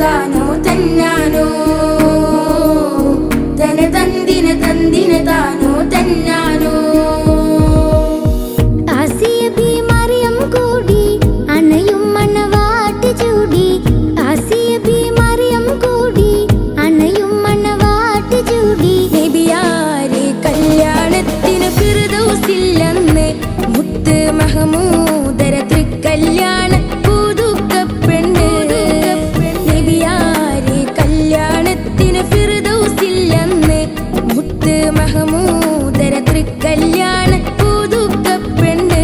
താനോ തന്നാനോ തന തന്തിന തന്തിന താനോ തന്നാനോ ആസിയ ബി മറിയം കൂടി അണയും മണവാട്ടി ചൂടി ആസിയ ബി മറിയം കൂടി അണയും മണവാട്ടി ചൂടി നബിയാരെ കല്യാണത്തിന് ഫിർദൗസില്ലെന്ന് മുത്ത് മഹമൂദര തൃക്കല്യാണ പുതുക്കപ്പെണ്ണ് നബിയാരെ കല്യാണത്തിന് ഫിർദൗസില്ലെന്ന് മുത്ത് മഹമൂദര തൃക്കല്യാണ പുതുക്കപ്പെണ്ണ്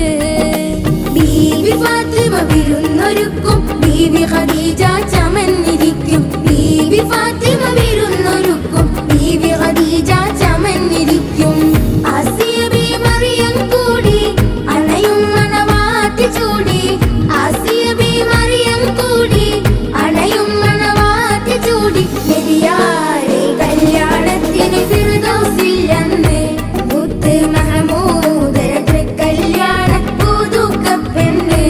ബീവി ഫാത്തിമ വിരുന്നൊരുക്കും ബീവി ഖദീജ ചമന്നിരിക്കും ബീവി ഫാത്തിമ വിരുന്നൊരുക്കും ബീവി ഖദീജ ചമന്നിരിക്കും ആസിയ ബി മറിയം കൂടി അണയും മണവാട്ടി ചൂടി ആസിയ ബി മറിയം കൂടി അണയും മണവാട്ടി ചൂടി നബിയാരെ കല്യാണത്തിന് ഫിർദൗസില്ലെന്ന് മുത്ത് മഹമൂദര തൃക്കല്യാണ പുതുക്കപ്പെണ്ണ്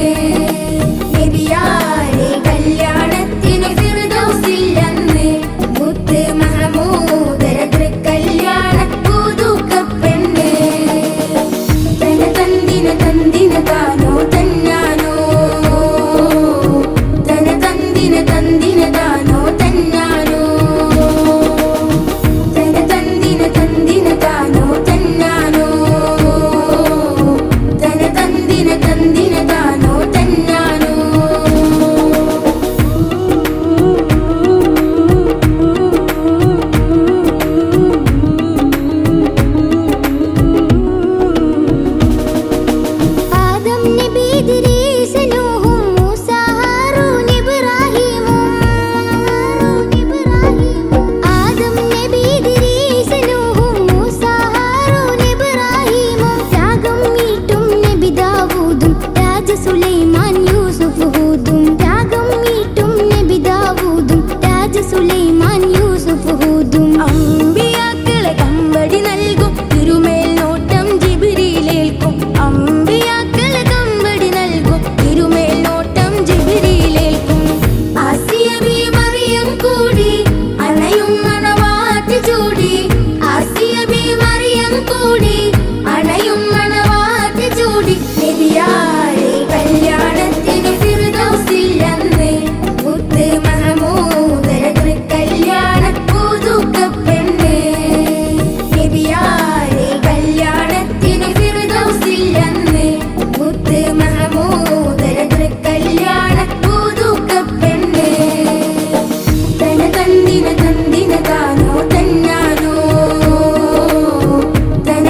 നബിയാരെ കല്യാണത്തിന് ഫിർദൗസില്ലെന്ന് മുത്ത് മഹമൂദര തൃക്കല്യാണ പുതുക്കപ്പെണ്ണ് തന തന്തിന തന്തിന താനോ തന്നാനോ തന തന്തിന തന്തിന താനോ തന്നാനോ തന തന്തിന തന്തിന താനോ തന്നാനോ തന തന്തിന തന്തിന താനോ തന്നാനോ ആദം നബി ഇദ്രീസ് നൂഹും മൂസ ഹാറൂൻ ഇബ്രാഹീമും ആദം നബി ഇദ്രീസ് നൂഹും മൂസ ഹാറൂൻ ഇബ്രാഹീമും ത്യാഗം മീട്ടും നബി ദാവൂദും രാജ സുലൈമാൻ യൂസുഫ് ഹൂദും ത്യാഗം മീട്ടും നബി ദാവൂദും രാജ സുലൈമാൻ യൂസുഫ് ഹൂദും അമ്പിയാക്കളെ കമ്പടി നൽകും തിരുമേൽ നോട്ടം ജിബ്രീലേൽക്കും അമ്പിയാക്കളെ കമ്പടി നൽകും തിരുമേൽ നോട്ടം ജിബ്രീലേൽക്കും ആസിയ ബി മറിയം കൂടി അണയും മണവാട്ടി ചൂടി ആസിയ ബി മറിയം കൂടി അണയും മണവാട്ടി ചൂടി നബിയാരെ കല്യാണത്തിന് ഫിർദൗസില്ലെന്ന് മുത്ത് മഹമൂദര തൃക്കല്യാണ പുതുക്കപ്പെണ്ണ് നബിയാരെ കല്യാണത്തിന് ഫിർദൗസില്ലെന്ന് മുത്ത് മഹമൂദര തൃക്കല്യാണ പുതുക്കപ്പെണ്ണ് തന തന്തിന തന്തിന താനോ തന്നാനോ തന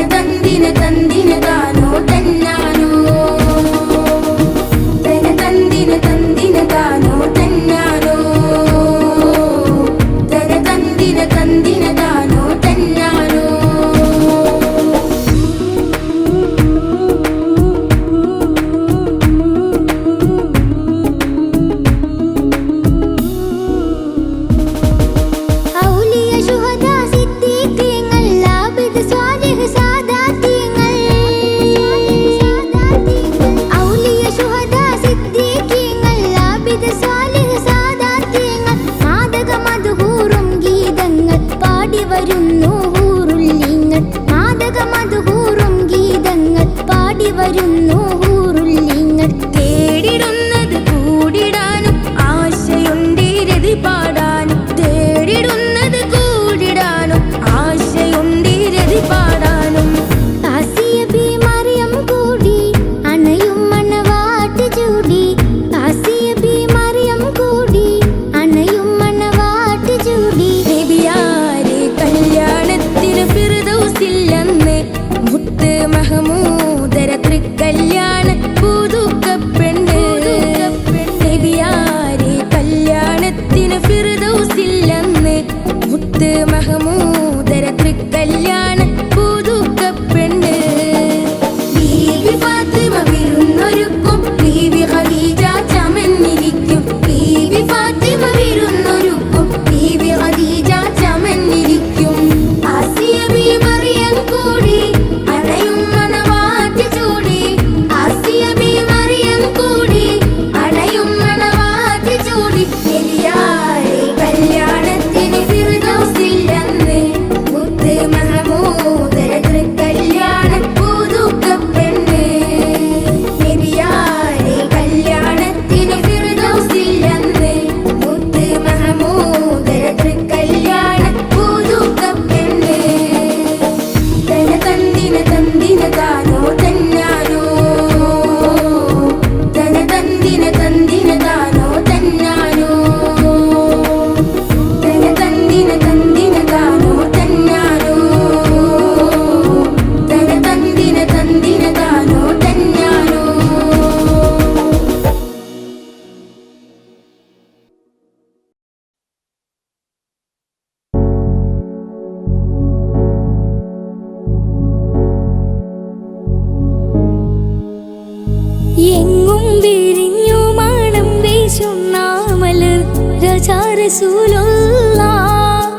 വിരിഞ്ഞു മണം വീശുന്ന മലർ രാജാ റസൂലുള്ളാഹ്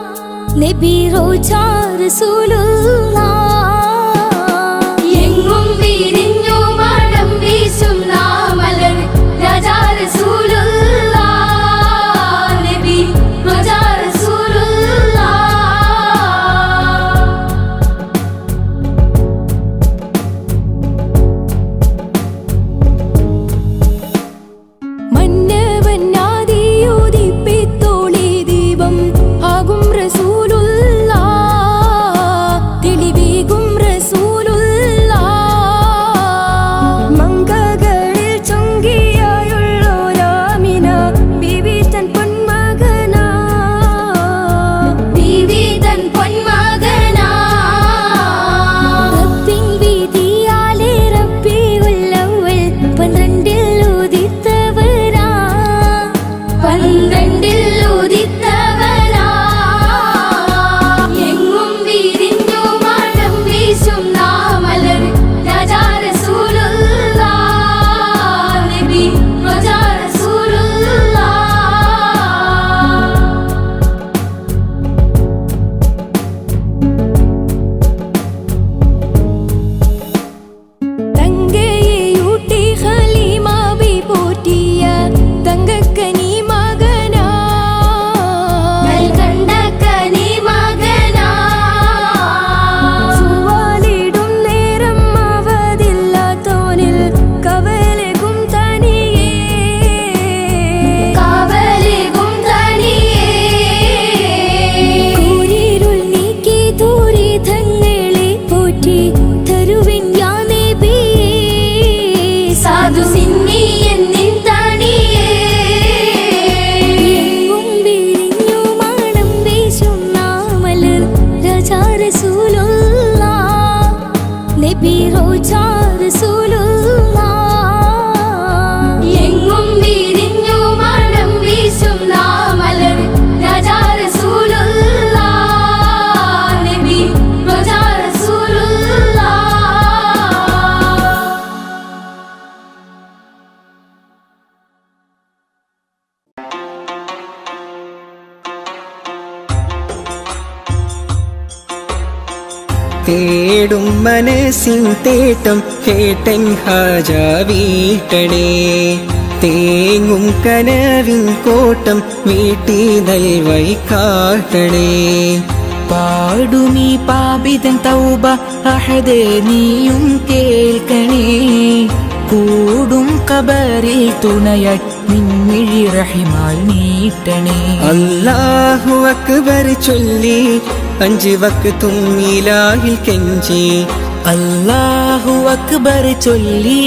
നബി റോജാ റസൂലുള്ളാഹ് എങ്ങും വിരിഞ്ഞു മണം വീശുന്ന മലർ രാജാ റസൂലുള്ളാഹ് നബി റോജാ തേടും മനസ്സിൻ തേട്ടം കേട്ടൻ ഹാജ വീട്ടണേ തേങ്ങും കനവിൻ കോട്ടം വീട്ടി നൽവൈ കാട്ടണേ പാടുമീ പാപിതൻ തൗബ അഹദേ നീയും കേൾക്കണേ കൂടും കബറിൽ തുണയായി നിൻമിഴി റഹിമാൽ നീട്ടണേ അല്ലാഹു അക്ബർ ചൊല്ലി 5 വക്തും ഇലാഹിൽ കെഞ്ചി അല്ലാഹു അക്ബർ ചൊല്ലി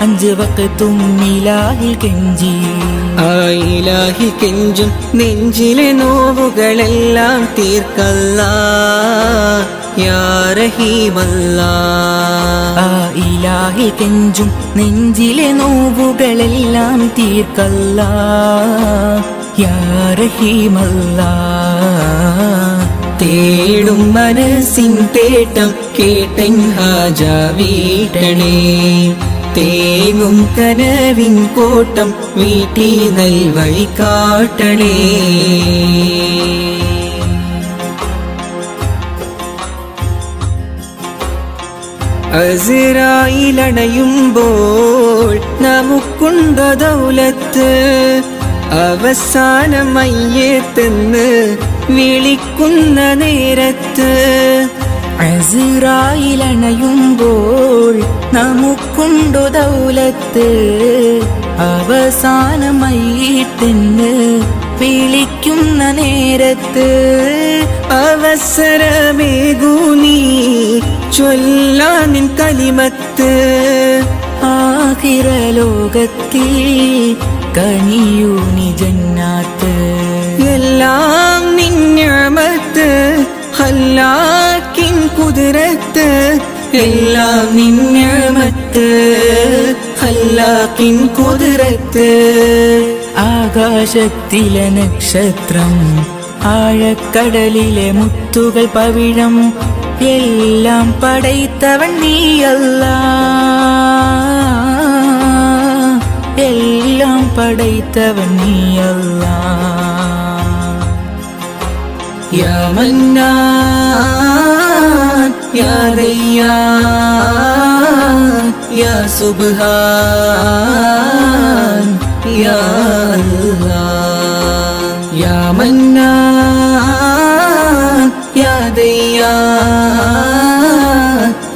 5 വക്തും ഇലാഹിൽ കെഞ്ചി ആ ഇലാഹിൽ കെഞ്ചും നെഞ്ചിലെ നോവുകളെല്ലാം തീർക്കല്ലാ യാ റഹീമല്ലാ ആ ഇലാഹിൽ കെഞ്ചും നെഞ്ചിലെ നോവുകളെല്ലാം തീർക്കല്ലാ യാ റഹീമല്ലാ തേടും മനസ്സിൻ തേട്ടം കേട്ടൻ ഹാജ വീട്ടണേ തേങ്ങും കനവിൻ കോട്ടം വീട്ടി നൽവൈ കാട്ടണേ അസ്റായിലണയുമ്പോൾ നമുക്കുണ്ടോ ദൗലത്ത് അവസാനം മയ്യത്തെന്ന് വിളിക്കുന്ന നേരത്ത് അസ്റായിലണയുമ്പോൾ നമുക്കുണ്ടോ ദൗലത്ത് അവസാനമായിട്ടെന്ന് വിളിക്കുന്ന നേരത്ത് അവസരമേകൂ നീ ചൊല്ലാനിൻ കലിമത്ത് ആഖിറ ലോകത്തിൽ കനിയൂ നീ ജന്നാത്ത് എല്ലാം നിന്യമത്ത് ഹല്ലാക്കിൻ കുതിരത്ത് എല്ലാം നിന്യമത്ത് ഹല്ലാക്കിൻ കുതിരത്ത് ആകാശത്തിലെ നക്ഷത്രം ആഴക്കടലിലെ മുത്തുകൾ പവിഴം എല്ലാം പടൈത്തവൻ നീയല്ലാ പടൈത്തവൻ നീ അല്ലാഹ്. യാ മന്നാൻ യാ ദയ്യാൻ യാ സുബ്ഹാൻ യാ അല്ലാഹ്. യാ മന്നാൻ യാ ദയ്യാൻ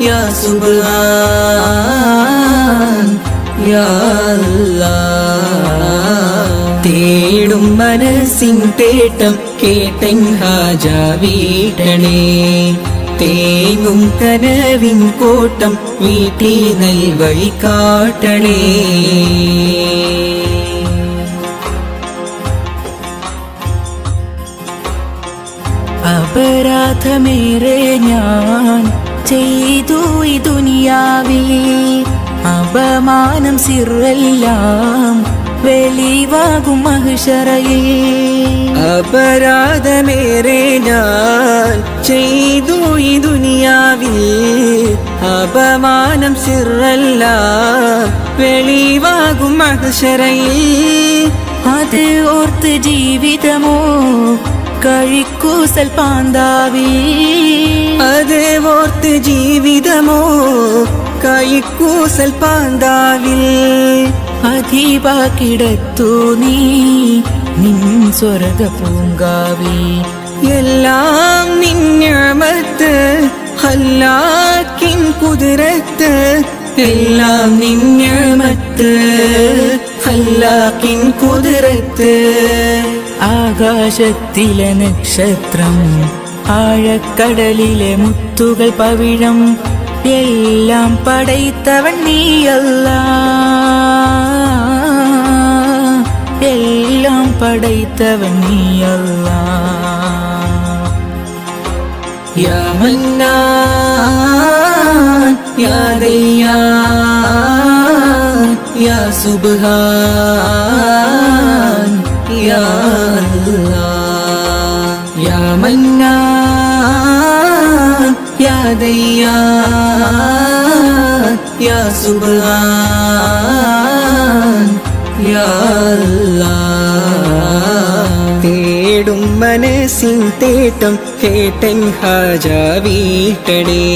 യാ സുബ്ഹാൻ യാ അല്ലാഹ്. തേടും മനസ്സിൻ തേട്ടം കേട്ടൻ ഹാജ വീട്ടണേ. തേങ്ങും കനവിൻ കോട്ടം വീട്ടി നൽവഴി കാട്ടണേ. അപരാധമേറെ ഞാൻ ചെയ്തു ഈ ദുനിയാവിൽ. അപമാനം സിറെല്ലാം വെളിവാകും മഹ്ശറയിൽ. അപരാധമേറെ ഞാൻ ചെയ്തു ഈ ദുനിയാവിൽ. അപമാനം സിറെല്ലാം വെളിവാകും മഹ്ശറയിൽ. അത് ഓർത്ത് ജീവിതമോ കഴിക്കൂസൽ പാന്താവി. അത് ഓർത്ത് ജീവിതമോ കഴിക്കൂസൽ പാന്താവിൽ. അധീപാക്കിടത്തു നീ നിൻ സ്വർഗ പൂങ്കാവി. എല്ലാം നിൻ നിഅമത്ത് അല്ലാഹ്വിൻ ഖുദ്റത്ത്. എല്ലാം നിൻ നിഅമത്ത് അല്ലാഹ്വിൻ ഖുദ്റത്ത്. ആകാശത്തിലെ നക്ഷത്രം ആഴക്കടലിലെ മുത്തുകൾ പവിഴം എല്ലാം പടൈത്തവൻ നീ അല്ലാഹ്. എല്ലാം പടൈത്തവൻ നീ അല്ലാഹ്. യാ മന്നാൻ യാ ദയ്യാൻ യാ സുബ്ഹാൻ യാ അല്ലാഹ്. യാ മന്നാൻ യാ ദയ്യാൻ യാ സുബ്ഹാൻ യാ അല്ലാഹ്. തേടും മനസ്സിൻ തേട്ടം കേട്ടൻ ഹാജ വീട്ടണേ.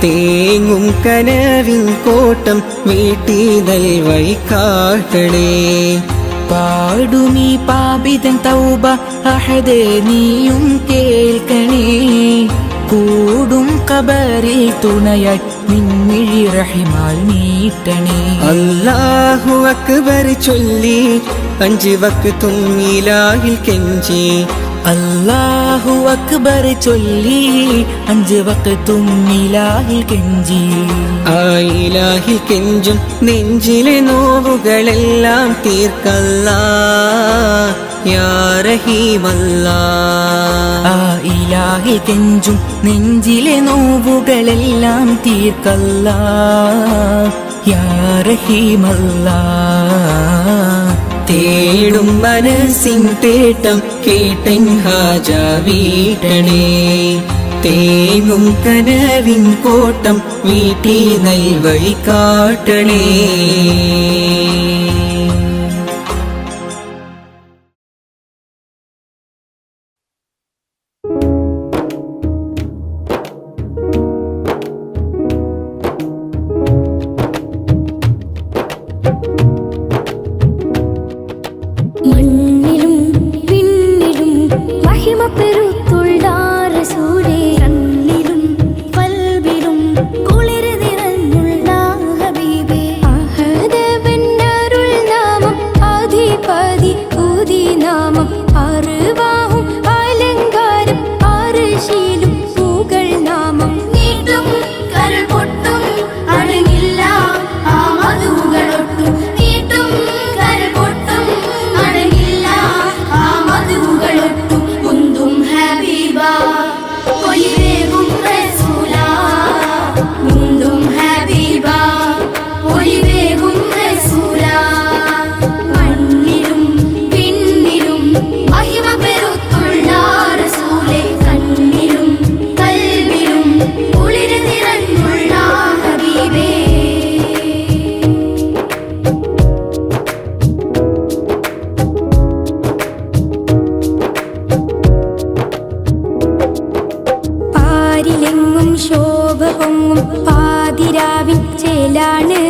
തേങ്ങും കനവിൻ കോട്ടം വീട്ടി നൽവഴി കാട്ടണേ. പാടുമീ പാപിതൻ തൗബ അഹദേ നീയും കേൾക്കണേ. കൂടും കബറിൽ തുണയായി നിൻമിഴി റഹിമാൽ നീട്ടണേ. അല്ലാഹു അക്ബർ ചൊല്ലി 5 വക്തും ഇലാഹിൽ കെഞ്ചി. അല്ലാഹു അക്ബർ ചൊല്ലി 5 വക്തും ഇലാഹിൽ കെഞ്ചി. ആ ഇലാഹിൽ കെഞ്ചും നെഞ്ചിലെ നോവുകളെല്ലാം തീർക്കല്ലാഹ് യാ റഹീമല്ലാഹ്. ആ ഇലാഹിൽ കെഞ്ചും നെഞ്ചിലെ നോവുകളെല്ലാം തീർക്കല്ലാഹ് യാ റഹീമല്ലാഹ്. തേടും മനസ്സിൻ തേട്ടം കേട്ടൻ ഹാജ വീട്ടണേ. തേങ്ങും കനവിൻ കോട്ടം വീട്ടി നൽവഴി കാട്ടണേ. മണ്ണിലും പിന്നിലും മഹിമ പെരുത്തുള്ള റസൂലേ. കണ്ണിലും കൽബിലും കുളിർ നിറഞ്ഞുള്ള ഹബീബേ. അഹദവൻ അരുൾ പൊങ്ങും പാതിരാവിൻ ചേലാണ്.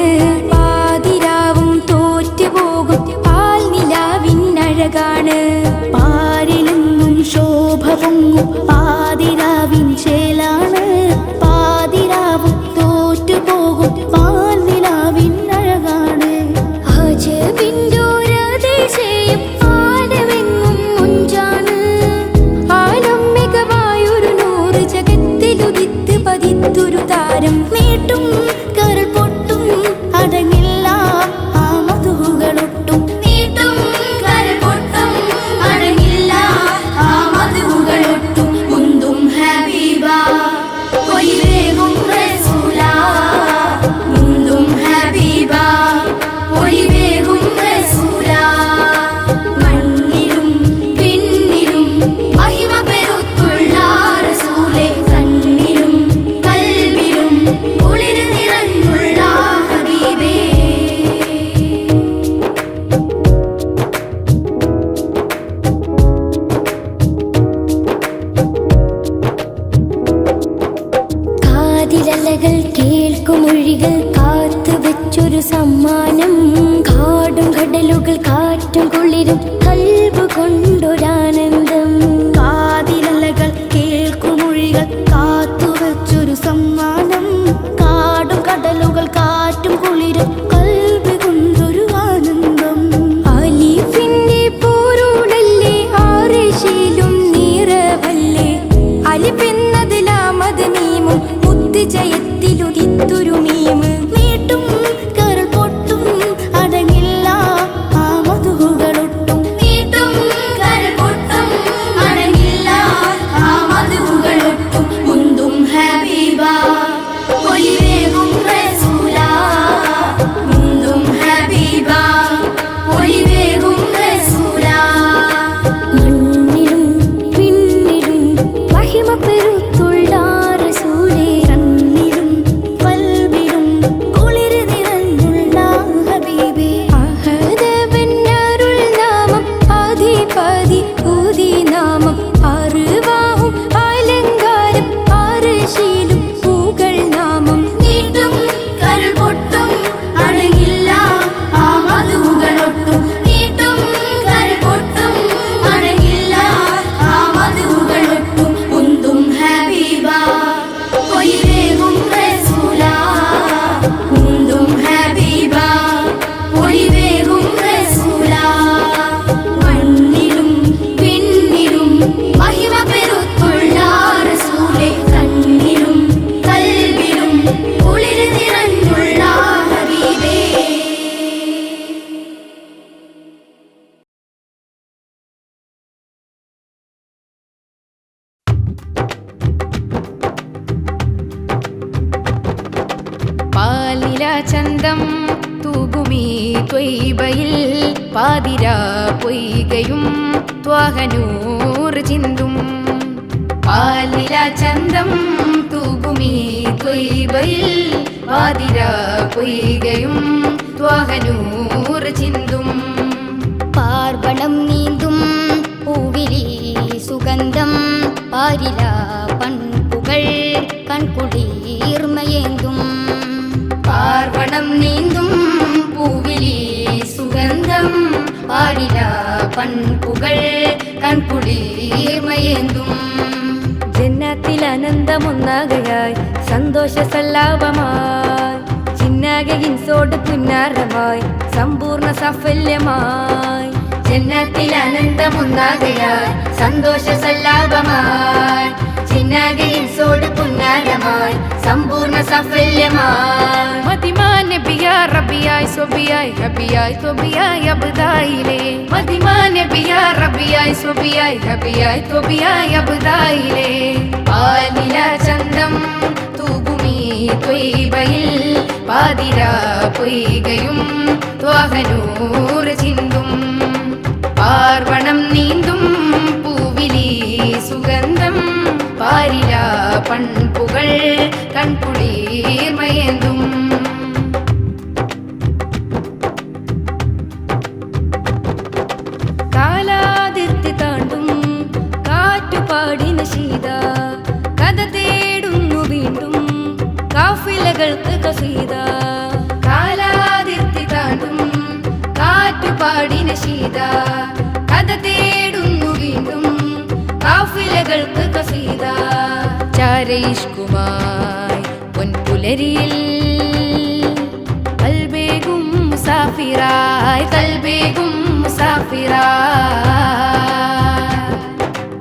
പാതിരാവും തോറ്റുപോകും പാൽ നിലാവിൻ അഴകാണ്. പാരിലെങ്ങും ശോഭ പൊങ്ങും പാതിരാവിൻ ചേലാണ്. പാതിരാവും തോറ്റുപോകും പാൽ നിലാവിൻ അഴകാണ്. അജബിന്ദോരദേശയും ആനവെങ്ങും മുഞ്ചാണ്. ആലം മികവായൊരു നൂറ് ജഗത്തിലുദിത്ത് പതിത്തൊരു താരം. നീട്ടും കരൾ പൊട്ടും അടങ്ങില്ല ആ മധുകളൊട്ടും. നീട്ടും കരൾ പൊട്ടും അടങ്ങില്ല ആ മധുകളൊട്ടും. മുന്തും ഹബീബ ഒലിവേഗും റസൂല. മുന്തും ഹബീബ ഒലിവേഗും റസൂല. മണ്ണിലും പിന്നിലും മഹിമ പെരുത്തുള്ള റസൂലേ. കണ്ണിലും കൽബിലും കുളിര് നിറഞ്ഞുള്ള ഹബീബേ. കാതിലലകൾ കേൾക്കുമൊഴികൾ കാത്തു വെച്ചൊരു സമ്മാനം. കാടും കടലുകൾ കാറ്റും കുളിരും കൽബ് കൊണ്ടൊരാനന്ദം. കാതിലലകൾ കേൾക്കുമൊഴികൾ കാത്തു വെച്ചൊരു സമ്മാനം. കാടും കടലുകൾ കാറ്റും കുളിരും കൽബ് കൊണ്ടൊരു ആനന്ദം. അലിഫിന്റെ പോരുടല്ലേ ആറിശയിലും നിറവല്ലേ. അലിഫെന്നത് ലാമത് മീമും മുത്ത് ജയത്തിലുദിത്തൊരു മീമ്. നീട്ടും കരൾ പൊട്ടും അടങ്ങില്ല ആ മധുകളൊട്ടും. നീട്ടും കരൾ പൊട്ടും അടങ്ങില്ല ആ മധുകളൊട്ടും. മുന്തും ഹബീബ ഒലിവേഗും റസൂല. മുന്തും ഹബീബ ഒലിവേഗും റസൂല. മണ്ണിലും പിന്നിലും മഹിമ പെരുത്തുള്ള റസൂലേ. കണ്ണിലും കൽബിലും കുളിര് നിറഞ്ഞുള്ള ഹബീബേ. അഹദവന്നരുൾ നാമം ആദിപതി ഊതി നാമം. അറിവാഹും അലങ്കാരം ആർശിയിലും പൂകൾ നാമം. നീട്ടും കരൾ പൊട്ടും അടങ്ങില്ല ആ മധുകളൊട്ടും. നീട്ടും കരൾ പൊട്ടും അടങ്ങില്ല ആ മധുകളൊട്ടും. മുന്തും ഹബീബ ഒലിവേഗും റസൂല. മുന്തും ഹബീബ ഒലിവേഗും റസൂല. മണ്ണിലും പിന്നിലും മഹിമ പെരുത്തുള്ള റസൂലേ. കണ്ണിലും കൽബിലും കുളിര് നിറഞ്ഞുള്ള ഹബീബേ. പാലില ചന്തം തൂകുമീ ത്വയ്ബയിൽ. പാതിരാ പൊയ്കയും ത്വാഹനൂർ ചിന്തും. പാലില ചന്തം തൂകുമീ ത്വയ്ബയിൽ. പാതിരാ പൊയ്കയും ത്വാഹനൂർ ചിന്തും. പാർവണം നീന്തും പൂവിലി സുഗന്ധം. പാരില പൺപുകൾ കൺകുളിർമയേന്തും. പാർവണം നീന്തും പൂവിലി സുഗന്ധം. പാരില പൺപുകൾ കൺകുളിർമയേന്തും. ജന്നത്തിൽ ആനന്ദമൊന്നാകയായി സന്തോഷ സല്ലാപമായി. ചിന്നാകെ ഇൻസോട് പുന്നാരമായി സമ്പൂർണ്ണ സാഫല്യമായി. ജന്നത്തിൽ ആനന്ദമൊന്നാകയായി സന്തോഷ സല്ലാപമായി. ചിന്നാകെ ഇൻസോട് പുന്നാരമായി സമ്പൂർണ്ണ സാഫല്യമായി. മതിമാൻ നബിയാ റബിയായി സ്വബിയായി ഹബിയായി ത്വബിയായി അബ്ദായിലേ. മതിമാൻ നബിയാ റബിയായി സ്വബിയായി ഹബിയായി ത്വബിയായി അബ്ദായിലേ. പാലില ചന്തം തൂകുമീ ത്വയ്ബയിൽ. പാതിരാ പൊയ്കയും ത്വാഹനൂർ ചിന്തും. പാർവണം നീന്തും പൂവിലി സുഗന്ധം. പാരില പൺപുകൾ കൺകുളിർമയേന്തും. കാലാതിർത്തി താണ്ടും കാറ്റുപാടിന ശീത. കഥ തേടുന്നു വീണ്ടും കസീത കാലാതിർത്തി താണ്ടും കാറ്റുപാടിന ശീത കഥ തേടുന്നു വീണ്ടും കാഫിലകൾക്ക് കസീത ചാരയിഷ്കുമായി പൊൻപുലരിയിൽ കൽബേകും മുസാഫിറായി കൽബേകും മുസാഫിറായി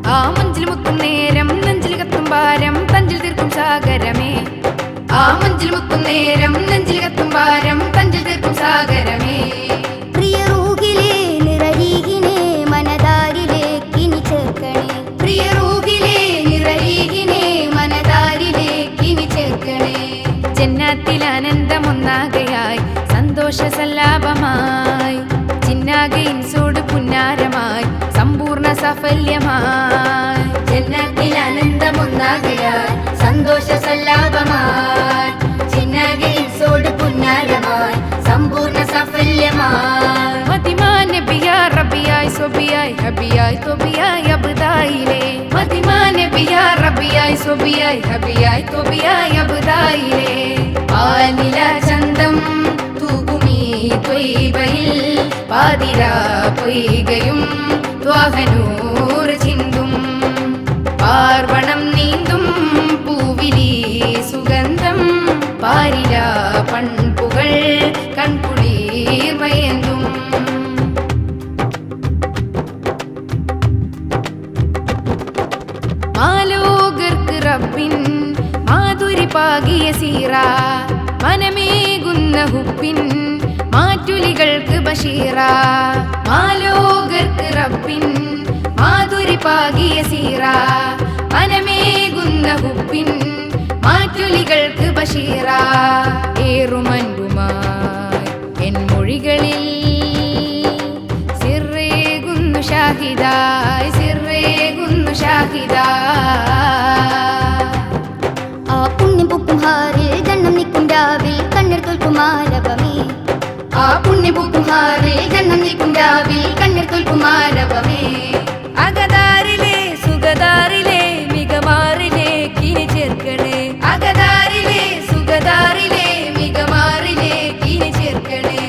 ആ മഞ്ചിൽ മുത്തും നേരം നെഞ്ചിൽ കത്തും ഭാരം തഞ്ചിൽ തീർക്കും സാഗരമേ ആ മഞ്ചിൽ മുത്തും നേരം നെഞ്ചിൽ കത്തും ഭാരം തഞ്ചിൽ തീർക്കും സാഗരമേ പ്രിയ റൂഹിലെ നിറരീകിനെ മനതാരിലേക്കിനി ചേർക്കണേ പ്രിയ റൂഹിലെ നിറരീകിനെ മനതാരിലേക്കിനി ചേർക്കണേ ജന്നാത്തിൽ ആനന്ദമൊന്നാകയായി സന്തോഷ സല്ലാപമായി ചിന്നാകെ ഇൻസോട് പുന്നാരമായി സമ്പൂർണ്ണ സാഫല്യമായി ജന്നത്തിൽ ആനന്ദമൊന്നാകയായി സന്തോഷ സല്ലാപമായി ചിന്നാകെ ഇൻസോട് പുന്നാരമായി സമ്പൂർണ്ണ സാഫല്യമായി മതിമാ നബിയാ റബിയായി സ്വബിയായി ഹബിയായി തൊബിയായി അബ്ദായിലെ മതിമാ നബിയാ റബിയായി സ്വബിയായി ഹബിയായി തൊബിയായി അബ്ദായിലെ ആനില ചന്തം തൂകുമീ ത്വയ്ബയിൽ പാതിരാ പൊയ്കയും ത്വാഹനൂർ ചിന്തും പാർവണം നീന്തും പൂവിലി സുഗന്ധം പാരില പൺപുകൾ കൺകുളിർമയന്തും മാലോകർക്ക് റബ്ബിൻ മാധുരി പാകിയ സീറ മനമേകുന്ന ഹുബിൻ മാറ്റുലികൾക്ക് ബഷീറ മാലോകർക്ക് റബ്ബിൻ മാധുരി പാകിയ സീറ മനമേകുന്ന ഹുബിൻ മാറ്റുലികൾക്ക് ബഷീറ ഏറുമൻപുമായി എൻ മൊഴികളിൽ സിറേകുന്നു ഷാഹിദായി സിറേകുന്നു ഷാഹിദായി ആ പുണ്യം പൂക്കും ഹാറിൽ ഗണ്ണം നിൽക്കും രാവിൽ കണ്ണീർ തോൽക്കും ആരവമേ ആ പുണ്യം പൂക്കും ഹാറിൽ ഗണ്ണം നിൽക്കും രാവിൽ കണ്ണീർ തോൽക്കും ആരവമേ അകതാരിലെ സുഗതാറിലെ മികമാറിലേക്കിനി ചേർക്കണേ അകതാരിലെ സുഗതാറിലെ മികമാറിലേക്കിനി ചേർക്കണേ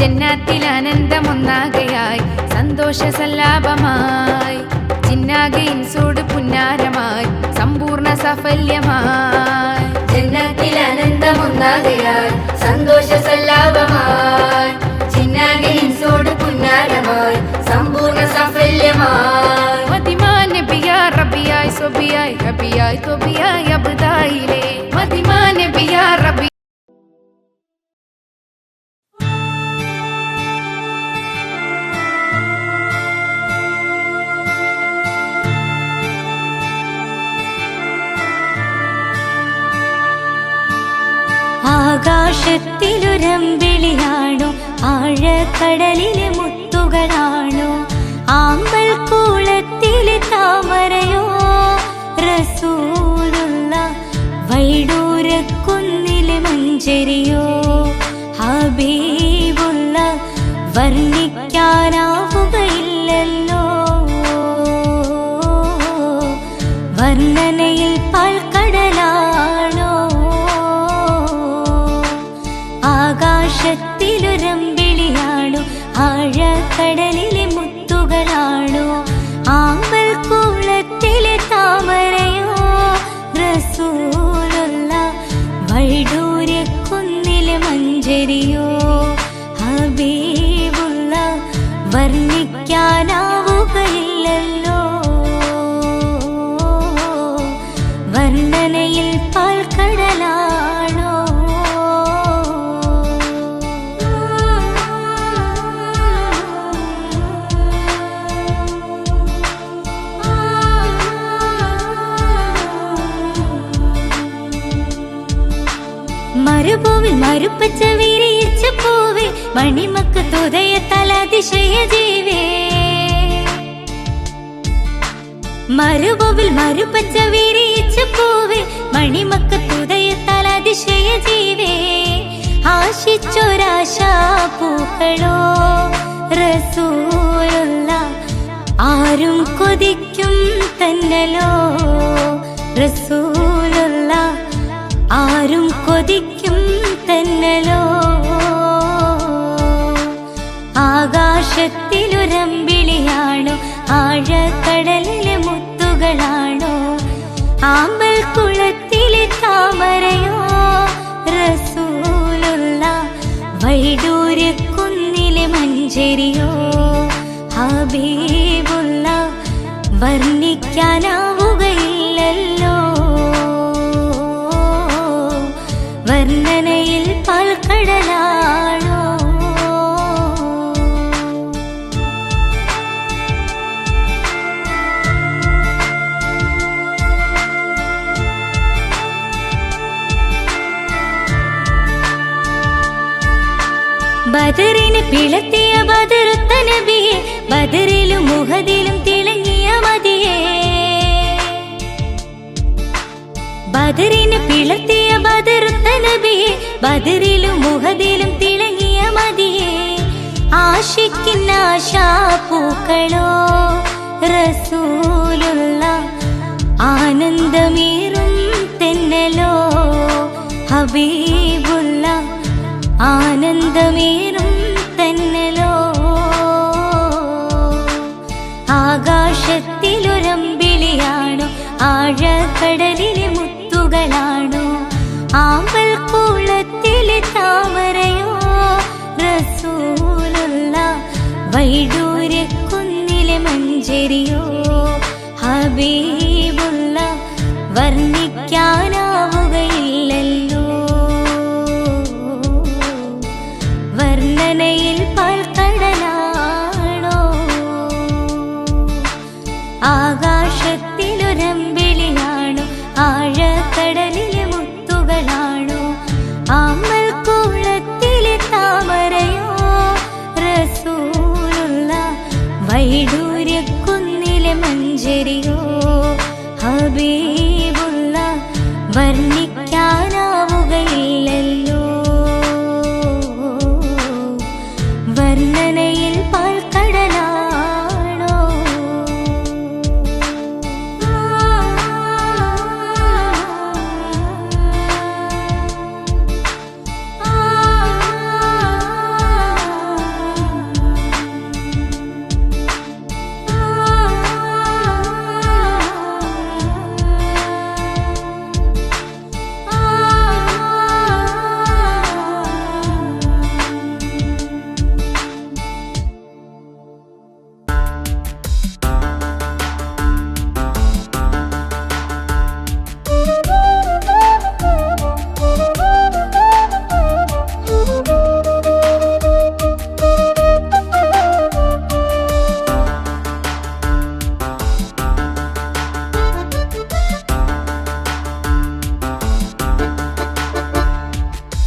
ജന്നാത്തിൽ ആനന്ദമൊന്നാകയായി സന്തോഷ സല്ലാപമായി ചിന്നാകെ ഇൻസോട് പുന്നാരമായി സമ്പൂർണ്ണ സാഫല്യമായി ജന്നത്തിൽ ആനന്ദമൊന്നാകയായി സന്തോഷ സല്ലാപമായി ചിന്നാകെ ഇൻസോട് പുന്നാരമായി സമ്പൂർണ്ണ സാഫല്യമായി മതിമാ നബിയാ റബിയായി സ്വബിയായി ഹബിയായി തൊബിയായി അബ്ദായിലെ മതിമാ നബിയാ റബി ആകാശത്തിലൊരമ്പിളിയാണോ ആഴക്കടലിലെ മുത്തുകളാണോ ആമ്പൽ കൂളത്തിലെ താമരയോ റസൂലുള്ള വൈഡൂരക്കുന്നിലെ മഞ്ചരിയോ ഹബീബുള്ള വർണ്ണിക്കാനാവുകയില്ലല്ലോ വർണ്ണനയിൽ പാൽക്കടലാണോ ആകാശത്തിലൊരമ്പിളിയാണോ ആഴക്കടലിലെ മുത്തുകളാണോ ആമ്പൽ കൂളത്തിലെ താമരയോ റസൂലുള്ള വൈഡൂര്യക്കുന്നിലെ മഞ്ചരിയോ ഹബീബുള്ള വർണ്ണിക്കാനാവുകയില്ലല്ലോ വർണ്ണനയിൽ പാൽക്കടലാണോ മരുഭൂവിൽ മരുപ്പച്ച വിരിയിച്ച പൂവേ മണിമക്ക് തുതയ തലതിശയ ജീവേ മരുഭൂവിൽ മരുപ്പച്ച വിരിയിച്ച പൂവേ മണിമക്ക് തുതയ തലതിശയ ജീവേ ആശിച്ചൊരാശാ പൂക്കളോ റസൂലുള്ള ആരും കൊതിക്കും തന്നലോ റസൂലുള്ള ആരും കൊതിക്കും തന്നലോ ആകാശത്തിലൊരമ്പിളിയാണോ ആഴക്കടലിലെ മുത്തുകളാണോ ആമ്പൽ കുളത്തിലെ താമരയോ റസൂലുള്ള വൈഡൂര്യക്കുന്നിലെ മഞ്ചരിയോ ഹബീബുള്ള വർണ്ണിക്കാനാവുകയില്ലല്ലോ വർണ്ണനയിൽ പാൽക്കടലാണോ ബദറിന് പിളർത്തിയ ബദറുത്ത നബിയെ ബദറിലും മുഹദിലും തിളങ്ങിയ മതിയെ ബദറിന് പിളർത്തിയ ബദറുത്ത നബിയെ ബദറിലും മുഹദിലും തിളങ്ങിയ മതിയെ ആശിക്കുന്ന ആശാപൂക്കളോ റസൂലുള്ള ആനന്ദമേറും തെന്നലോ ഹബീബുള്ള ആനന്ദമേറും തന്നലോ ആകാശത്തിലൊരമ്പിളിയാണോ ആഴക്കടലിലെ മുത്തുകളാണോ ആമ്പൽ കുളത്തിലെ താമരയോ റസൂലുള്ള വൈഡൂര്യക്കുന്നിലെ മഞ്ചരിയോ ഹബീബുള്ള വർണ്ണിക്കാനാവുകയില്ലല്ലോ വർണ്ണനയിൽ പാൽക്കടലാണോ ആകാശത്തിലൊരമ്പിളിയാണോ ആഴക്കടലിലെ മുത്തുകളാണോ ആമ്പൽ കുളത്തിലെ താമരയോ റസൂലുള്ള വൈഡൂര്യക്കുന്നിലെ മഞ്ചരിയോ ഹബീബുള്ള വർണ്ണിക്കാനാവുകയില്ലല്ലോ വർണ്ണനയിൽ പാൽക്കടലാണോ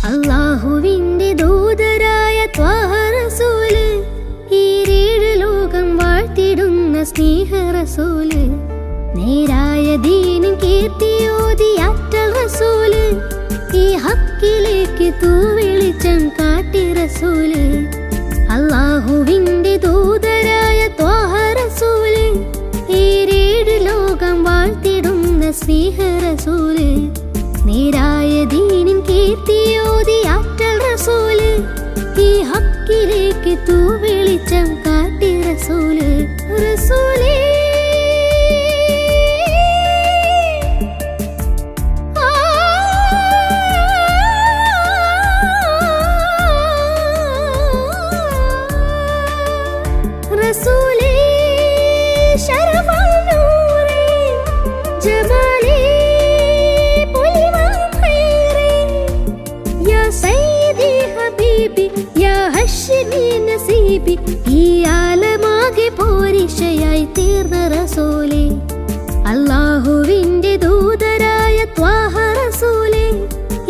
അല്ലാഹുവിന്റെ ദൂതരായ ത്വാഹ റസൂല് ഈരേഴ് ലോകം വാഴ്ത്തിടുന്ന സ്നേഹ റസൂല് നേരായ ദീനിൻ കീർത്തിയോതിയാറ്റൽ റസൂല് ഈ ഹക്കിലേക്ക് തൂവെളിച്ചം കാട്ടി റസൂല് അല്ലാഹുവിന്റെ ദൂതരായ ത്വാഹ റസൂല് ഈരേഴ് ലോകം വാഴ്ത്തിടുന്ന സ്നേഹ റസൂല് നേരായ ദീനിൻ കീർത്തിയോതിയാറ്റൽ റസൂല് ഈ ഹക്കിലേക്ക് തൂവെളിച്ചം കാട്ടി റസൂല് റസൂലേ റസൂലേ ശരഫൽ നൂറേ ജമാലേ നസീബി ഈ ആലമാകെ പോരിഷയായി തീർന്ന റസൂലേ അല്ലാഹുവിന്റെ ദൂതരായ ത്വാഹ റസൂലേ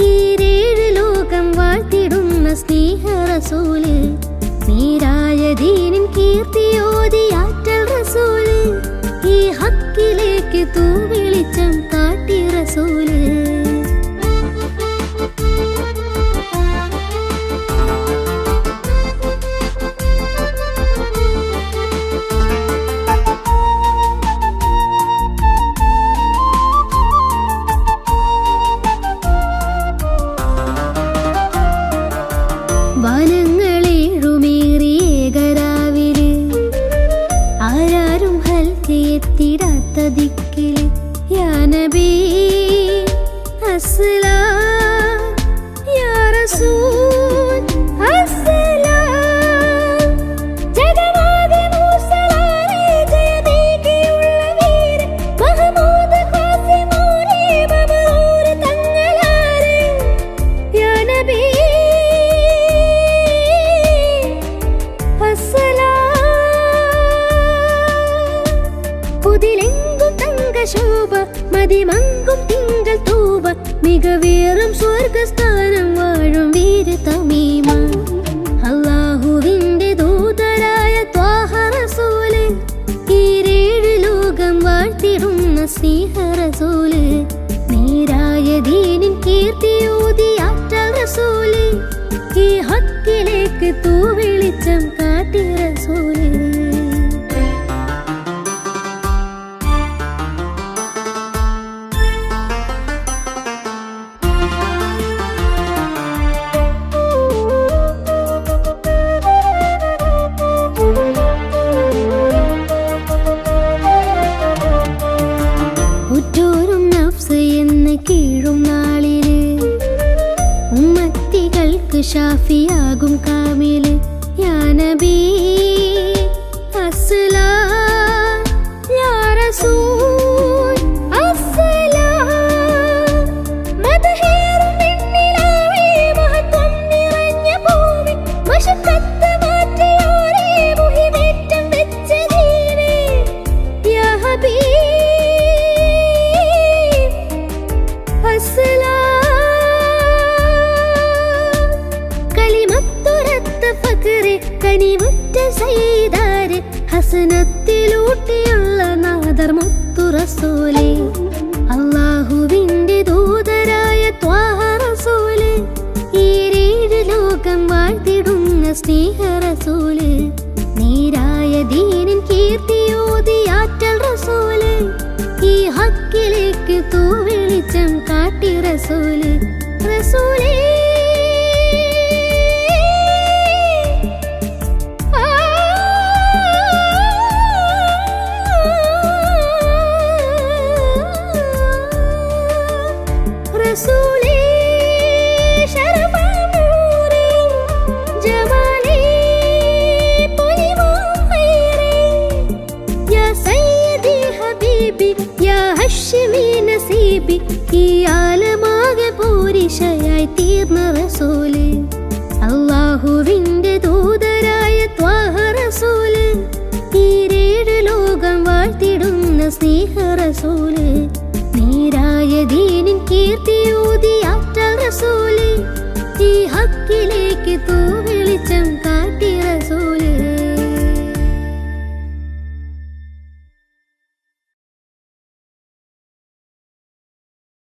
ഈരേഴ് ലോകം വാഴ്ത്തിടുന്ന സ്നേഹ റസൂല് നേരായ ദീനിൻ കീർത്തിയോതിയാറ്റൽ റസൂല് ഈ ഹക്കിലേക്ക് തൂവെളിച്ചം കാട്ടി റസൂല് വനങ്ങളേഴുമേറിയേകരാവില് ആരാരും ഹൽക്കെത്തിടാത്ത ദിക്കില് യാ നബി അസ്സലാം യാ റസൂൽ അസ്സലാം ജഗന്നാഥ മൂസലാലേ ജയമേകിയുള്ള വീര മഹമൂദ് ഖാസിമൂലേ മമറൂർ തങ്ങളാരെ യാ നബി പുതിലെങ്കും തങ്കശോഭ മതിമങ്കും തിങ്കൾ തൂവ മികവേറും സ്വർഗസ്ഥാനം വാഴും വീര തമീമ അല്ലാഹുവിന്റെ ദൂതരായ ത്വാഹ റസൂല് ഈരേഴ് ലോകം വാഴ്ത്തിടുന്ന സ്നേഹ റസൂല് നേരായ ദീനിൻ കീർത്തിയൂതിയാറ്റൽ റസൂല് ഈ ഹക്കിലേക്ക് തൂവെളിച്ചം കാട്ടി റസൂല് ഉറ്റോരും നഫ്സ് എന്ന് കീഴും നാളില് ഉമ്മത്തികൾക്ക് ഷാഫിയാകും കാമില് യാ നബി അസ്സലാം യാ റസൂൽ അസ്സലാം മദഹേറും പെണ്ണിലാവേ മഹത്വം നിറഞ്ഞ ഭൂമി മശക്കത്ത് മാറ്റിയോരേ മുഹിമേറ്റം വെച്ച ദീനേ യാ ഹബീബ് കലിമത്തുരത്ത ഫഖറെ കനിവുറ്റ സൈദാരെ ഹസനത്തിലൂട്ടിയുള്ള നാദർ മുത്തു റസൂലേ അല്ലാഹുവിന്റെ ദൂതരായ ത്വാഹ റസൂല് ഈരേഴ് ലോകം വാഴ്ത്തിടുന്ന സ്നേഹ റസൂല് നേരായ ദീനിൻ കീർത്തിയോതിയാറ്റൽ റസൂല് ഈ ഹക്കിലേക്ക് തൂവെളിച്ചം കാട്ടി റസൂല് റസൂലേ റസൂലേ ശരഫാ നൂറേ ജമാലേ പൊലിവാം ഖൈറേ യാ സയ്യിദി ഹബീബി യാ ഹശ്മി നസീബി ഈ ആലമാകെ പോരിശയായി തീർന്ന റസൂല് അല്ലാഹുവിന്റെ ദൂതരായ ത്വാഹ റസൂല് ഈരേഴ് ലോകം വാഴ്ത്തിടുന്ന സ്നേഹ റസൂല് നേരായ ദീനിൻ കീർത്തിയൂതിയാറ്റൽ റസൂല് ഈ ഹക്കിലേക്ക്